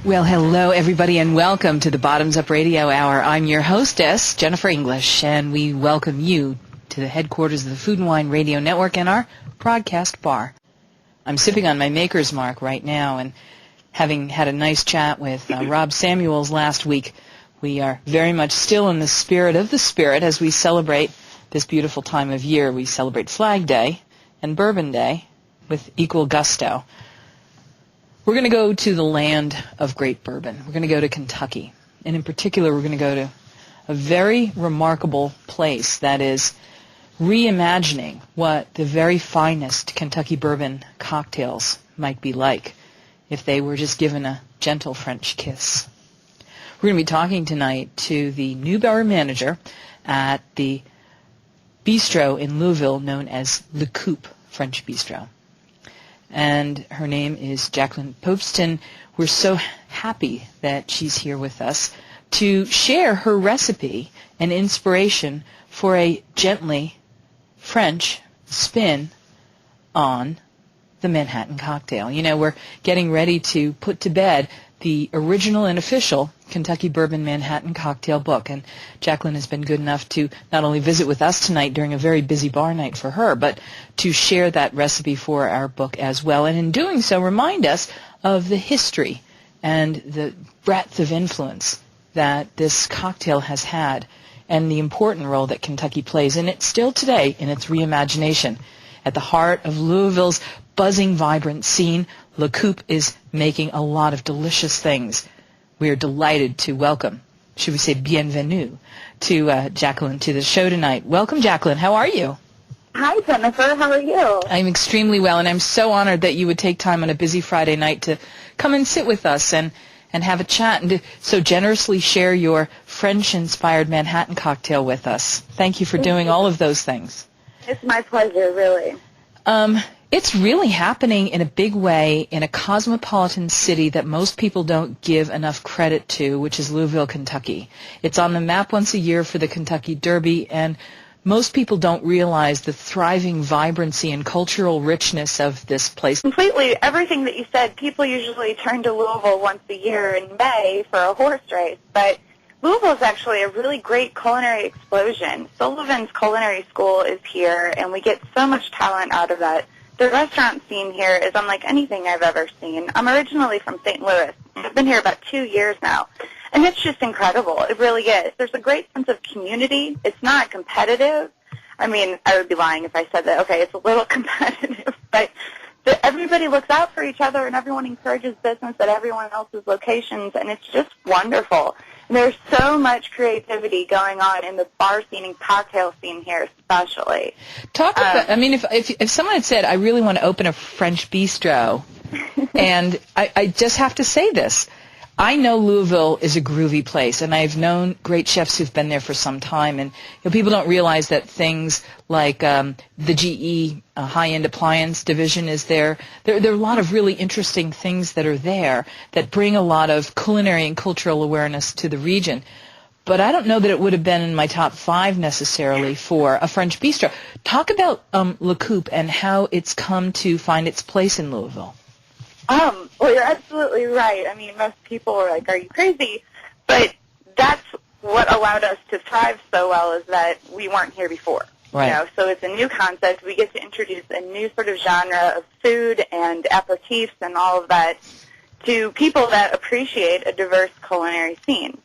Well, hello, everybody, and welcome to the Bottoms Up Radio Hour. I'm your hostess, Jennifer English, and we welcome you to the headquarters of the Food and Wine Radio Network and our broadcast bar. I'm sipping on my Maker's Mark right now, and having had a nice chat with Rob Samuels last week, we are very much still in the spirit of the spirit as we celebrate this beautiful time of year. We celebrate Flag Day and Bourbon Day with equal gusto. We're going to go to the land of great bourbon. We're going to go to Kentucky. And in particular, we're going to go to a very remarkable place that is reimagining what the very finest Kentucky bourbon cocktails might be like if they were just given a gentle French kiss. We're going to be talking tonight to the new bar manager at the bistro in Louisville known as the Coop French Bistro. And her name is Jacquelyn Pobst, and we're so happy that she's here with us to share her recipe and inspiration for a gently French spin on the Manhattan cocktail. You know, we're getting ready to put to bed the original and official Kentucky Bourbon Manhattan cocktail book, and Jacquelyn has been good enough to not only visit with us tonight during a very busy bar night for her, but to share that recipe for our book as well, and in doing so remind us of the history and the breadth of influence that this cocktail has had and the important role that Kentucky plays in it still today in its reimagination. At the heart of Louisville's buzzing, vibrant scene, Le Coop is making a lot of delicious things. We are delighted to welcome, should we say bienvenue, to Jacquelyn to the show tonight. Welcome, Jacquelyn. How are you? Hi, Jennifer. How are you? I'm extremely well, and I'm so honored that you would take time on a busy Friday night to come and sit with us and have a chat and to so generously share your French-inspired Manhattan cocktail with us. Thank you for doing all of those things. It's my pleasure, really. It's really happening in a big way in a cosmopolitan city that most people don't give enough credit to, which is Louisville, Kentucky. It's on the map once a year for the Kentucky Derby, and most people don't realize the thriving vibrancy and cultural richness of this place. Completely. Everything that you said, people usually turn to Louisville once a year in May for a horse race, but Louisville is actually a really great culinary explosion. Sullivan's Culinary School is here, and we get so much talent out of that. The restaurant scene here is unlike anything I've ever seen. I'm originally from St. Louis. I've been here about 2 years now, and it's just incredible. It really is. There's a great sense of community. It's not competitive. I mean, I would be lying if I said that, okay, it's a little competitive, but everybody looks out for each other, and everyone encourages business at everyone else's locations, and it's just wonderful. And there's so much creativity going on in the bar scene and cocktail scene here, especially. Talk about, I mean, if someone had said, I really want to open a French bistro, and I just have to say this, I know Louisville is a groovy place, and I've known great chefs who've been there for some time, and people don't realize that things like the GE high-end appliance division is there. There are a lot of really interesting things that are there that bring a lot of culinary and cultural awareness to the region. But I don't know that it would have been in my top 5 necessarily for a French bistro. Talk about Le Coop and how it's come to find its place in Louisville. Well, you're absolutely right. I mean, most people are like, are you crazy? But that's what allowed us to thrive so well is that we weren't here before. Right. You know, so it's a new concept. We get to introduce a new sort of genre of food and aperitifs and all of that to people that appreciate a diverse culinary scene.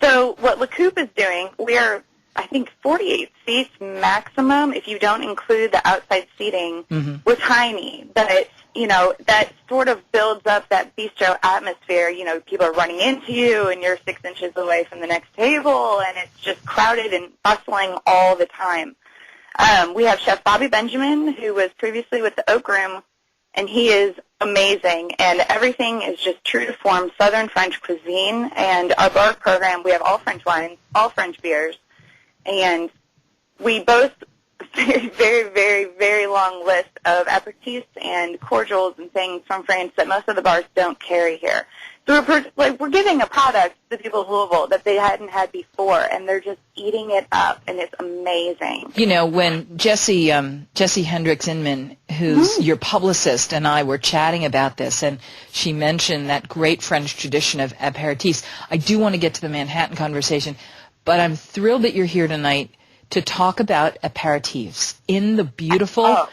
So what Le Coop is doing, we are, I think, 48 seats maximum. If you don't include the outside seating, we're tiny. But you know, that sort of builds up that bistro atmosphere. You know, people are running into you, and you're 6 inches away from the next table, and it's just crowded and bustling all the time. We have Chef Bobby Benjamin, who was previously with the Oak Room, and he is amazing, and everything is just true to form Southern French cuisine. And our bar program, we have all French wines, all French beers, and we both very, very, very, very long list of aperitifs and cordials and things from France that most of the bars don't carry here. So we're giving a product to the people of Louisville that they hadn't had before, and they're just eating it up, and it's amazing. You know, when Jessie Hendricks-Inman, who's your publicist, and I were chatting about this, and she mentioned that great French tradition of aperitifs. I do want to get to the Manhattan conversation, but I'm thrilled that you're here tonight to talk about aperitifs in the beautiful,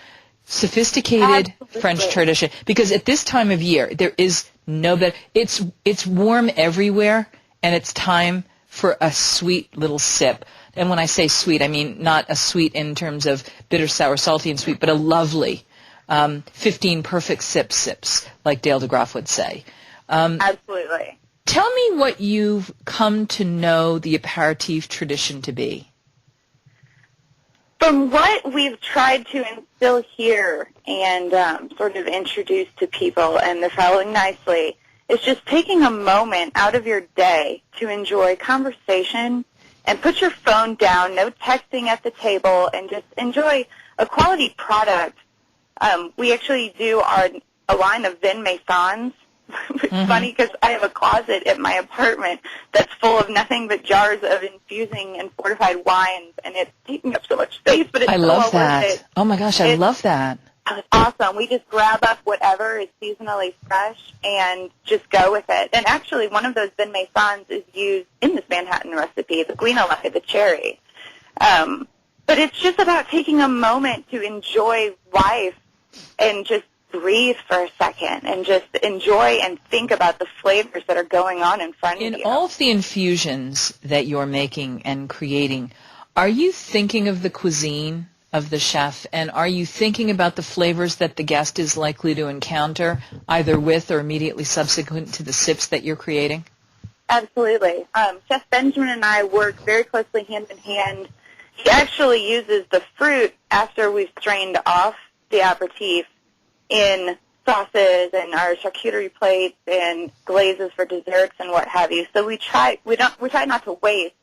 sophisticated Absolutely. French tradition. Because at this time of year, there is no better. It's warm everywhere, and it's time for a sweet little sip. And when I say sweet, I mean not a sweet in terms of bitter, sour, salty, and sweet, but a lovely 15 perfect sips, like Dale DeGraff would say. Absolutely. Tell me what you've come to know the aperitif tradition to be. From what we've tried to instill here and sort of introduce to people, and they're following nicely, is just taking a moment out of your day to enjoy conversation and put your phone down, no texting at the table, and just enjoy a quality product. We actually do a line of Vin Maisons. It's funny because I have a closet at my apartment that's full of nothing but jars of infusing and fortified wines, and it's taking up so much space, but it's I so love well that. worth it. Oh my gosh, I love that. It's awesome. We just grab up whatever is seasonally fresh and just go with it. And actually, one of those Vin Maisons is used in this Manhattan recipe, the Guinalai, the cherry. But it's just about taking a moment to enjoy life and just breathe for a second and just enjoy and think about the flavors that are going on in front of you. In all of the infusions that you're making and creating, are you thinking of the cuisine of the chef, and are you thinking about the flavors that the guest is likely to encounter, either with or immediately subsequent to the sips that you're creating? Absolutely. Chef Benjamin and I work very closely hand in hand. He actually uses the fruit after we've strained off the aperitif in sauces and our charcuterie plates and glazes for desserts and what have you. So we try not to waste,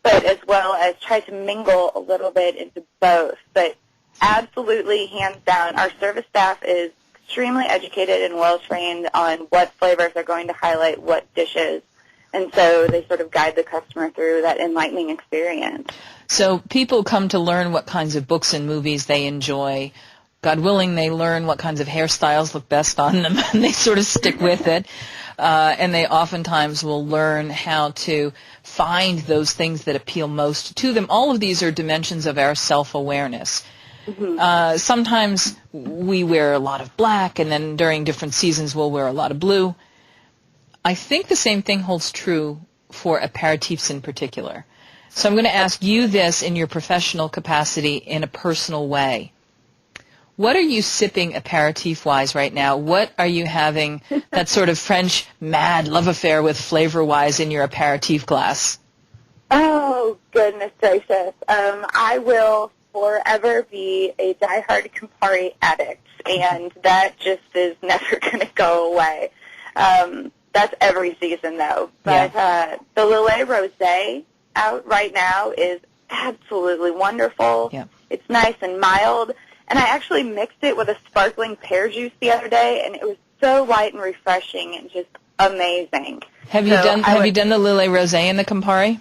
but as well as try to mingle a little bit into both. But absolutely, hands down, our service staff is extremely educated and well trained on what flavors are going to highlight what dishes. And so they sort of guide the customer through that enlightening experience. So people come to learn what kinds of books and movies they enjoy. God willing, they learn what kinds of hairstyles look best on them, and they sort of stick with it. And they oftentimes will learn how to find those things that appeal most to them. All of these are dimensions of our self-awareness. Sometimes we wear a lot of black, and then during different seasons we'll wear a lot of blue. I think the same thing holds true for aperitifs in particular. So I'm going to ask you this in your professional capacity in a personal way. What are you sipping aperitif-wise right now? What are you having that sort of French mad love affair with flavor-wise in your aperitif glass? Oh, goodness gracious. I will forever be a diehard Campari addict, and that just is never going to go away. That's every season, though. But the Lillet Rosé out right now is absolutely wonderful. Yeah. It's nice and mild. And I actually mixed it with a sparkling pear juice the other day, and it was so light and refreshing and just amazing. Have you done the Lillet Rosé in the Campari?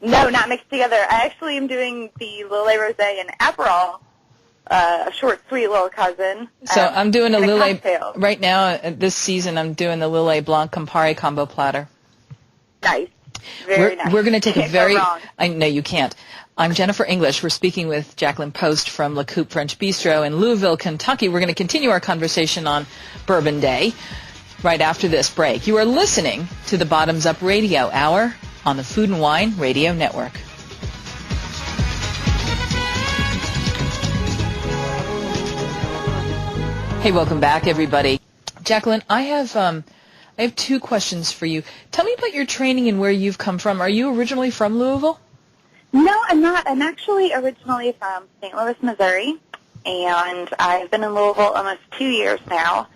No, not mixed together. I actually am doing the Lillet Rosé and Aperol, a short, sweet little cousin. So I'm doing a Lillet cocktail. right now. This season, I'm doing the Lillet Blanc Campari combo platter. Nice. Very nice. We're going to take a Can't very. go wrong. I know you can't. I'm Jennifer English. We're speaking with Jacquelyn Pobst from Le Coop French Bistro in Louisville, Kentucky. We're going to continue our conversation on Bourbon Day right after this break. You are listening to the Bottoms Up Radio Hour on the Food and Wine Radio Network. Hey, welcome back, everybody. Jacquelyn, I have two questions for you. Tell me about your training and where you've come from. Are you originally from Louisville? No, I'm not. I'm actually originally from St. Louis, Missouri, and I've been in Louisville almost 2 years now.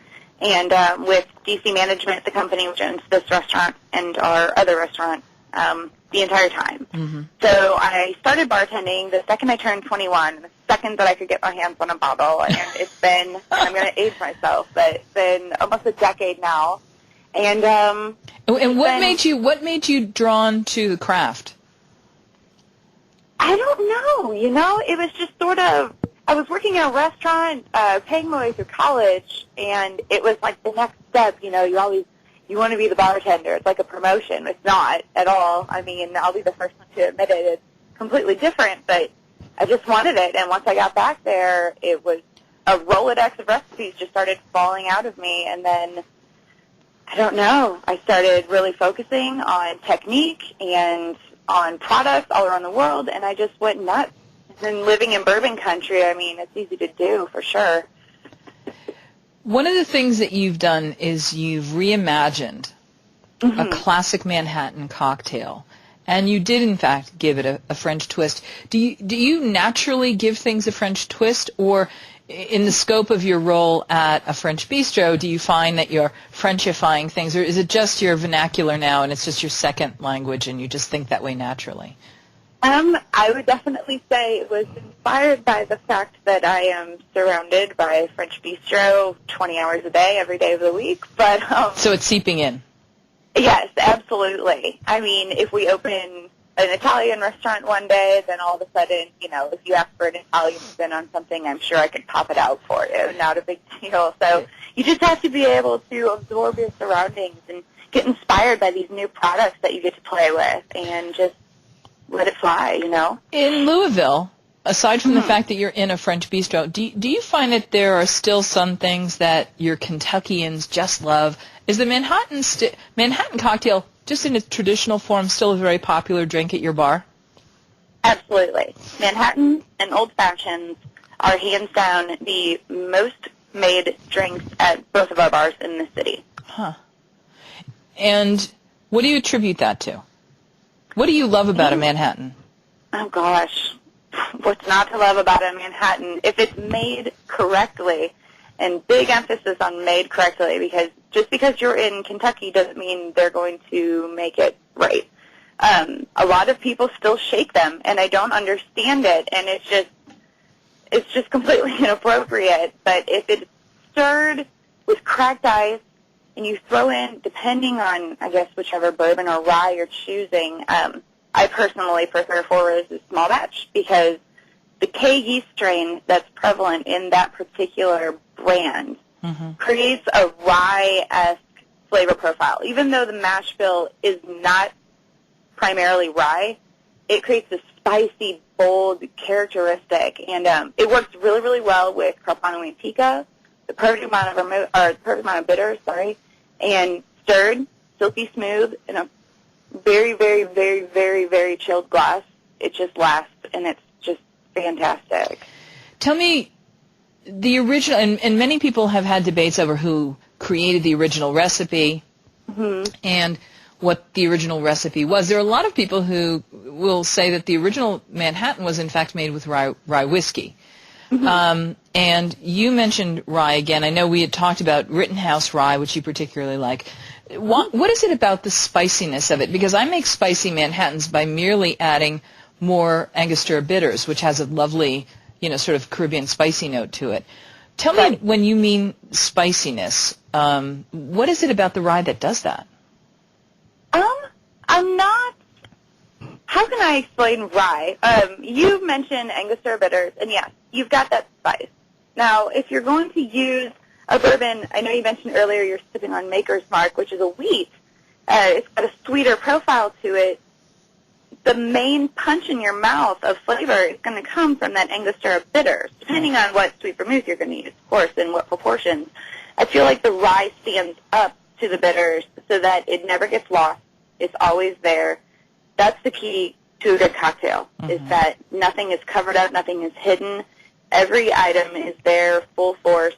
And with DC Management, the company which owns this restaurant and our other restaurant the entire time. Mm-hmm. So I started bartending the second I turned 21, the second that I could get my hands on a bottle, and it's been, and I'm going to age myself, but it's been almost a decade now. And what made you drawn to the craft? I don't know. It was just sort of, I was working in a restaurant, paying my way through college, and it was like the next step. You want to be the bartender. It's like a promotion. It's not at all. I mean, I'll be the first one to admit it. It's completely different, but I just wanted it. And once I got back there, it was a Rolodex of recipes just started falling out of me. And then, I don't know, I started really focusing on technique and on products all around the world, and I just went nuts. And living in bourbon country, I mean, it's easy to do for sure. One of the things that you've done is you've reimagined a classic Manhattan cocktail, and you did, in fact, give it a French twist. Do you naturally give things a French twist, or in the scope of your role at a French bistro, do you find that you're Frenchifying things, or is it just your vernacular now and it's just your second language and you just think that way naturally? I would definitely say it was inspired by the fact that I am surrounded by French bistro 20 hours a day, every day of the week. But so it's seeping in. Yes, absolutely. I mean, if we open an Italian restaurant one day, then all of a sudden, if you ask for an Italian spin on something, I'm sure I could pop it out for you. Not a big deal. So you just have to be able to absorb your surroundings and get inspired by these new products that you get to play with and just let it fly, In Louisville, aside from the fact that you're in a French bistro, do you find that there are still some things that your Kentuckians just love? Is the Manhattan cocktail, just in its traditional form, still a very popular drink at your bar? Absolutely. Manhattan and Old Fashions are hands down the most made drinks at both of our bars in the city. Huh. And what do you attribute that to? What do you love about a Manhattan? Oh, gosh. What's not to love about a Manhattan? If it's made correctly, and big emphasis on made correctly, because just because you're in Kentucky doesn't mean they're going to make it right. A lot of people still shake them, and I don't understand it, and it's just completely inappropriate. But if it's stirred with cracked ice, and you throw in, depending on, I guess, whichever bourbon or rye you're choosing, I personally prefer Four Roses small batch because the K yeast strain that's prevalent in that particular brand creates a rye-esque flavor profile. Even though the mash bill is not primarily rye, it creates a spicy, bold characteristic, and it works really, really well with Carpano Antica, the perfect amount of bitters, and stirred, silky smooth, in a very, very, very, very, very chilled glass. It just lasts, and it's just fantastic. Tell me, the original, and many people have had debates over who created the original recipe and what the original recipe was. There are a lot of people who will say that the original Manhattan was, in fact, made with rye whiskey. And you mentioned rye again. I know we had talked about Rittenhouse rye, which you particularly like. What is it about the spiciness of it? Because I make spicy Manhattans by merely adding more Angostura bitters, which has a lovely, sort of Caribbean spicy note to it. Tell me, when you mean spiciness, what is it about the rye that does that? I'm not. How can I explain rye? You mentioned Angostura bitters, and yes, you've got that spice. Now, if you're going to use a bourbon, I know you mentioned earlier you're sipping on Maker's Mark, which is a wheat. It's got a sweeter profile to it. The main punch in your mouth of flavor is going to come from that Angostura bitters, depending on what sweet vermouth you're going to use, of course, and what proportions. I feel like the rye stands up to the bitters so that it never gets lost. It's always there. That's the key to a good cocktail, is that nothing is covered up, nothing is hidden. Every item is there, full force,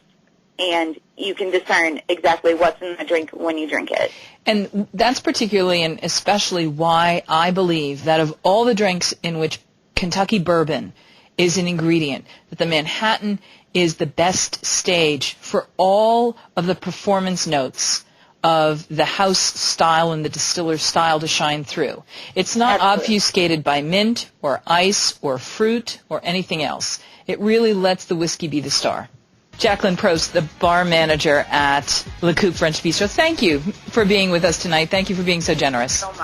and you can discern exactly what's in the drink when you drink it. And that's particularly and especially why I believe that of all the drinks in which Kentucky bourbon is an ingredient, that the Manhattan is the best stage for all of the performance notes of the house style and the distiller's style to shine through. It's not obfuscated by mint or ice or fruit or anything else. It really lets the whiskey be the star. Jacquelyn Pobst, the bar manager at Le Coop French Bistro, thank you for being with us tonight. Thank you for being so generous. So much.